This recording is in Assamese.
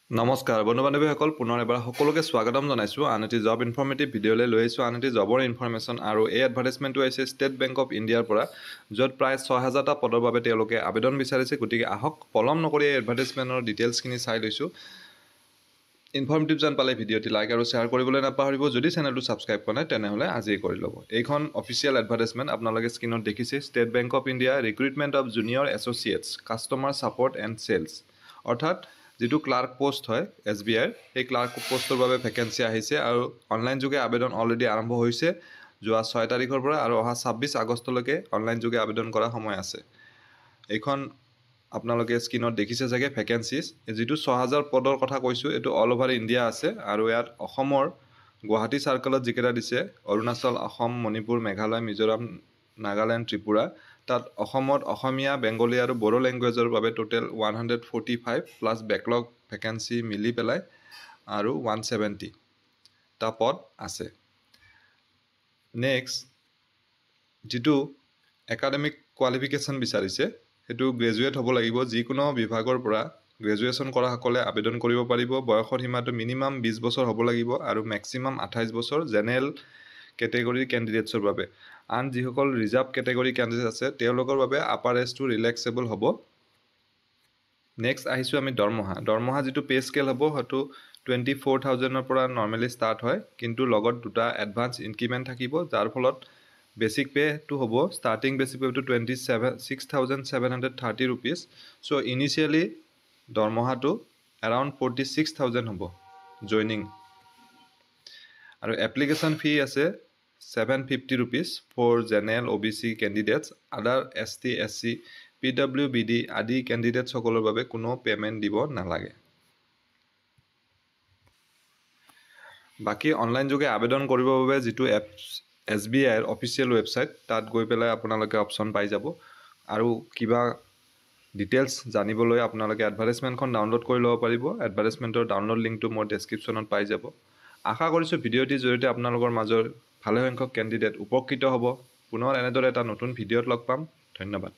নমস্কাৰ বন্ধু বান্ধৱীসকল পুনৰ এবাৰ সকলোকে স্বাগতম জনাইছোঁ আন এটি জব ইনফৰ্মেটিভ ভিডিঅ'লৈ লৈ আহিছোঁ আন এটি জবৰ ইনফৰমেশ্যন আৰু এই এডভাৰটাইজমেণ্টটো আহিছে ষ্টেট বেংক অফ ইণ্ডিয়াৰ পৰা য'ত প্ৰায় 6000টা পদৰ বাবে তেওঁলোকে আবেদন বিচাৰিছে গতিকে আহক পলম নকৰি এই এডভাৰটাইজমেণ্টৰ ডিটেইলছখিনি চাই লৈছোঁ ইনফৰ্মেটিভ যেন পালে ভিডিঅ'টি লাইক আৰু শ্বেয়াৰ কৰিবলৈ নাপাহৰিব যদি চেনেলটো ছাবস্ক্ৰাইব কৰা নাই তেনেহ'লে আজিয়ে কৰি ল'ব এইখন অফিচিয়েল এডভাৰটাইজমেণ্ট আপোনালোকে স্ক্ৰীনত দেখিছে state bank of India recruitment of junior associates customer support and sales অৰ্থাৎ যিটো ক্লাৰ্ক পোষ্ট হয় SBI সেই ক্লাৰ্ক পোষ্টৰ বাবে ভেকেঞ্চি আহিছে আৰু অনলাইন যোগে আবেদন অলৰেডি আৰম্ভ হৈছে যোৱা 6 তাৰিখৰ পৰা আৰু অহা 26 আগষ্টলৈকে অনলাইন যোগে আবেদন কৰা সময় আছে এইখন আপোনালোকে স্ক্ৰীনত দেখিছে চাগে ভেকেঞ্চিজ যেটো 6000 পদৰ কথা কৈছো এটো অল ওভাৰ ইণ্ডিয়া আছে আৰু ইয়াত অসমৰ গুৱাহাটী সাৰ্কেলত যিকেইটা দিছে অৰুণাচল অসম মণিপুৰ মেঘালয় মিজোৰাম নাগালেণ্ড ত্ৰিপুৰা তাত অসমত অসমীয়া বেংগলী আৰু বড়ো ল্যাঙ্গুৱেজৰ বাবে টোটাল 145 প্লাস ব্যাকলগ ভেকেন্সি মিলি পেলাই আৰু 170 টা পদ আছে নেক্সট যেটো একাডেমিক কোৱালিফিকেশন বিচাৰিছে হেতু গ্ৰেজুৱেট হ'ব লাগিব যিকোনো বিভাগৰ পৰা গ্ৰেজুৱেচন কৰা সকলে আবেদন কৰিব পাৰিব বয়সৰ সীমাটো মিনিমাম 20 বছৰ হ'ব লাগিব আৰু ম্যাক্সিমাম 28 বছৰ জেনেৰেল কেটেগৰী ক্যান্ডিডেটছৰ বাবে আন যিসকল ৰিজাৰ্ভ কেটেগৰী ক্যান্ডিডেট আছে তেওঁলোকৰ বাবে আপাৰ এজটো ৰিলেক্সেবল হ'ব নেক্সট আহিছো আমি দৰমহা যেটো পে স্কেল হ'ব হয়তো 24000 ৰ পৰা নৰমালি ষ্টাৰ্ট হয় কিন্তু লগত দুটা এডভান্স ইনক্ৰিমেন্ট থাকিব যাৰ ফলত basic pay to hobo starting basic pay to 26730 rupees so initially dormoha to around 46000 hobo joining aru application fee ase 750 rupees for general OBC candidates other ST SC PWBD adi candidates hokolor babe kuno payment dibo nalage বাকি অনলাইন যোগে আবেদন কৰিব বাবে যেটো SBI ৰ অফিচিয়েল ওয়েবসাইট তাত গৈ পেলাই আপোনালোকে অপচন পাই যাব আৰু কিবা ডিটেইলছ জানিবলৈ আপোনালোকে এডভাৰটাইজমেণ্টখন ডাউনলোড কৰি ল'ব পাৰিব এডভাৰটাইজমেণ্টৰ ডাউনলোড লিংকটো মোৰ ডেসক্ৰিপচনত পাই যাব আশা কৰিছো ভিডিঅ'টি জৰিয়তে আপোনালোকৰ মাজৰ ভালে সংখ্যক ক্যান্ডিডেট উপকৃত হ'ব পুনৰ এনেদৰে এটা নতুন ভিডিঅ'ত লগ পাম ধন্যবাদ